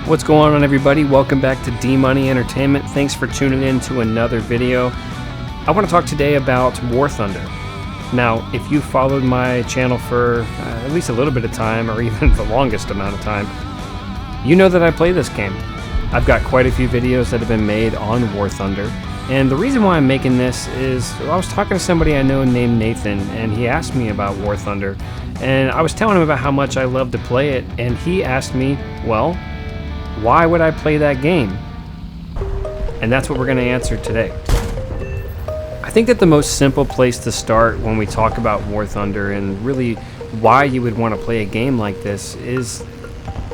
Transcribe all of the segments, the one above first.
What's going on, everybody? Welcome back to D-Money Entertainment. Thanks for tuning in to another video. I want to talk today about War Thunder. Now, if you followed my channel for at least a little bit of time, or even the longest amount of time, you know that I play this game. I've got quite a few videos that have been made on War Thunder, and the reason why I'm making this is I was talking to somebody I know named Nathan, and he asked me about War Thunder, and I was telling him about how much I love to play it, and he asked me, well, why would I play that game? And that's what we're going to answer today. I think that the most simple place to start when we talk about War Thunder and really why you would want to play a game like this is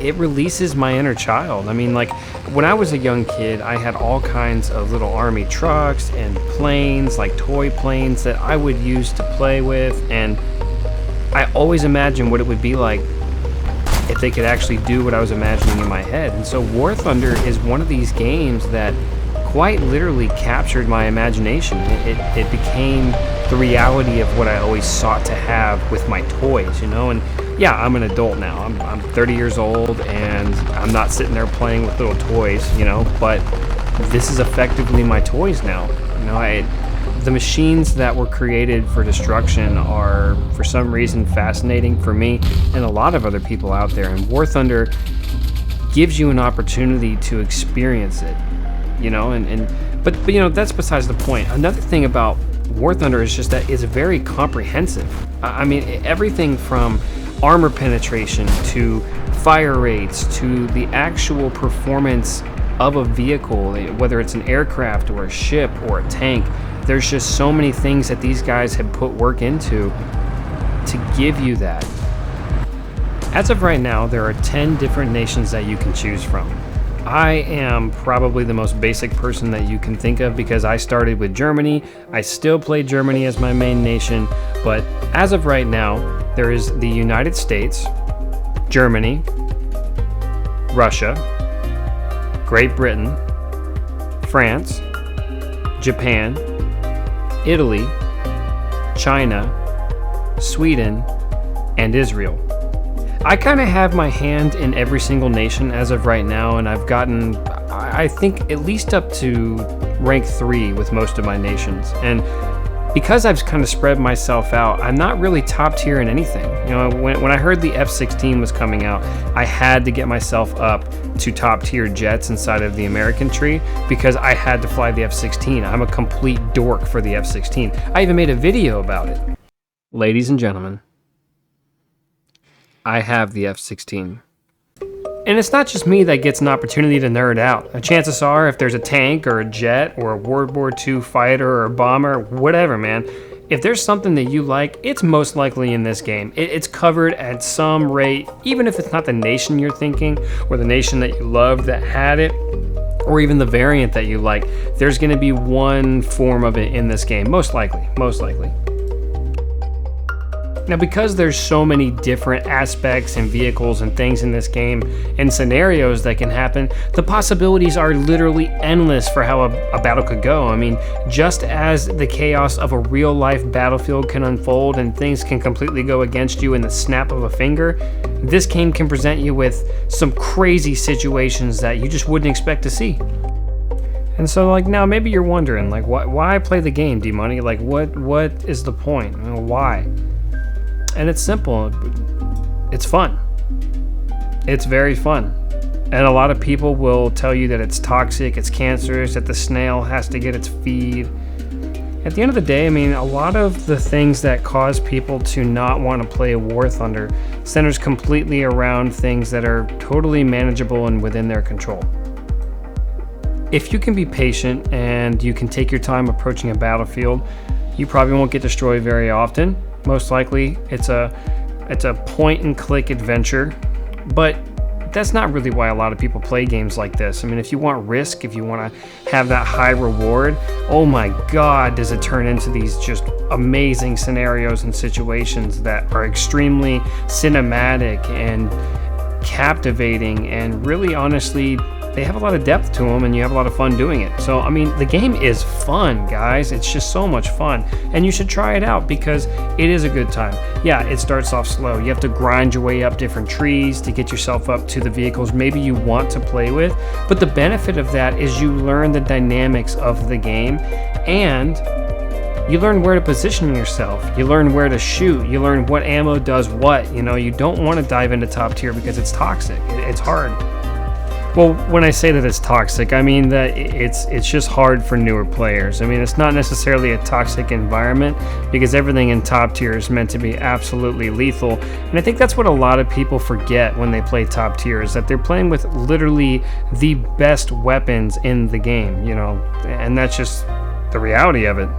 it releases my inner child. I mean, like, when I was a young kid, I had all kinds of little army trucks and planes, like toy planes that I would use to play with, and I always imagined what it would be like if they could actually do what I was imagining in my head. And so War Thunder is one of these games that quite literally captured my imagination. It became the reality of what I always sought to have with my toys, you know. And yeah, I'm an adult now. I'm 30 years old, and I'm not sitting there playing with little toys, you know, but this is effectively my toys now. You know, the machines that were created for destruction are, for some reason, fascinating for me and a lot of other people out there. And War Thunder gives you an opportunity to experience it, you know. But you know, that's besides the point. Another thing about War Thunder is just that it's very comprehensive. I mean, everything from armor penetration to fire rates to the actual performance of a vehicle, whether it's an aircraft or a ship or a tank. There's just so many things that these guys have put work into to give you that. As of right now, there are 10 different nations that you can choose from. I am probably the most basic person that you can think of because I started with Germany. I still play Germany as my main nation, but as of right now, there is the United States, Germany, Russia, Great Britain, France, Japan, Italy, China, Sweden, and Israel. I kind of have my hand in every single nation as of right now, and I've gotten, I think, at least up to rank 3 with most of my nations. And because I've kind of spread myself out, I'm not really top tier in anything. You know, when I heard the F-16 was coming out, I had to get myself up to top tier jets inside of the American tree because I had to fly the F-16. I'm a complete dork for the F-16. I even made a video about it. Ladies and gentlemen, I have the F-16. And it's not just me that gets an opportunity to nerd out. Chances are, if there's a tank or a jet or a World War II fighter or a bomber, whatever, man, if there's something that you like, it's most likely in this game. It's covered at some rate, even if it's not the nation you're thinking or the nation that you love that had it, or even the variant that you like. There's going to be one form of it in this game, most likely. Now, because there's so many different aspects and vehicles and things in this game and scenarios that can happen, the possibilities are literally endless for how a battle could go. I mean, just as the chaos of a real-life battlefield can unfold and things can completely go against you in the snap of a finger, this game can present you with some crazy situations that you just wouldn't expect to see. And so, like, now maybe you're wondering, like, why play the game, D-Money? Like, what is the point? You know, why? And it's simple. It's fun. It's very fun. And a lot of people will tell you that it's toxic, it's cancerous, that the snail has to get its feed. At the end of the day, I mean, a lot of the things that cause people to not want to play War Thunder centers completely around things that are totally manageable and within their control. If you can be patient and you can take your time approaching a battlefield, you probably won't get destroyed very often. Most likely, it's a point-and-click adventure, but that's not really why a lot of people play games like this. I mean, if you want risk, if you want to have that high reward, oh my God, does it turn into these just amazing scenarios and situations that are extremely cinematic and captivating and really honestly they have a lot of depth to them, and you have a lot of fun doing it. So I mean, the game is fun, guys. It's just so much fun, and you should try it out because it is a good time. Yeah, it starts off slow. You have to grind your way up different trees to get yourself up to the vehicles maybe you want to play with, but the benefit of that is you learn the dynamics of the game, and you learn where to position yourself. You learn where to shoot. You learn what ammo does what. You know, you don't want to dive into top tier because it's toxic. It's hard. Well, when I say that it's toxic, I mean that it's just hard for newer players. I mean, it's not necessarily a toxic environment because everything in top tier is meant to be absolutely lethal. And I think that's what a lot of people forget when they play top tier, is that they're playing with literally the best weapons in the game, you know, and that's just the reality of it.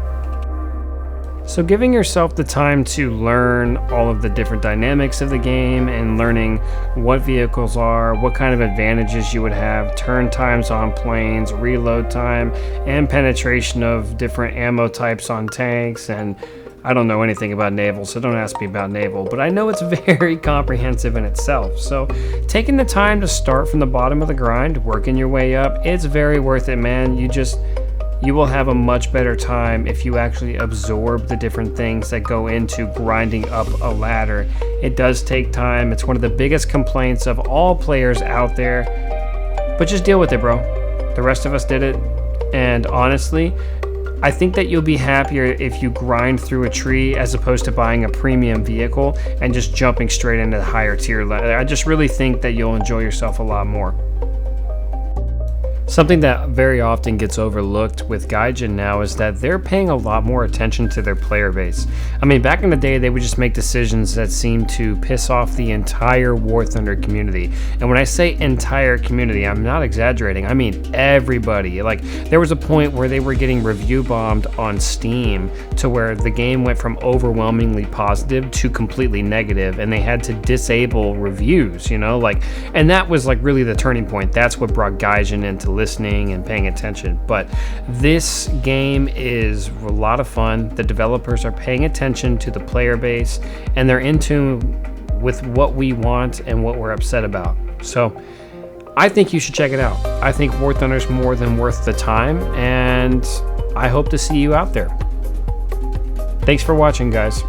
So giving yourself the time to learn all of the different dynamics of the game and learning what vehicles are, what kind of advantages you would have, turn times on planes, reload time, and penetration of different ammo types on tanks. And I don't know anything about naval, so don't ask me about naval, but I know it's very comprehensive in itself. So taking the time to start from the bottom of the grind, working your way up, it's very worth it, man. You will have a much better time if you actually absorb the different things that go into grinding up a ladder. It does take time. It's one of the biggest complaints of all players out there, but just deal with it, bro. The rest of us did it, and honestly, I think that you'll be happier if you grind through a tree as opposed to buying a premium vehicle and just jumping straight into the higher tier ladder. I just really think that you'll enjoy yourself a lot more. Something that very often gets overlooked with Gaijin now is that they're paying a lot more attention to their player base. I mean, back in the day, they would just make decisions that seemed to piss off the entire War Thunder community. And when I say entire community, I'm not exaggerating. I mean everybody. Like, there was a point where they were getting review bombed on Steam to where the game went from overwhelmingly positive to completely negative, and they had to disable reviews, you know? Like, and that was like really the turning point. That's what brought Gaijin into listening and paying attention. But this game is a lot of fun. The developers are paying attention to the player base, and they're in tune with what we want and what we're upset about. So I think you should check it out. I think War Thunder is more than worth the time, and I hope to see you out there. Thanks for watching, guys.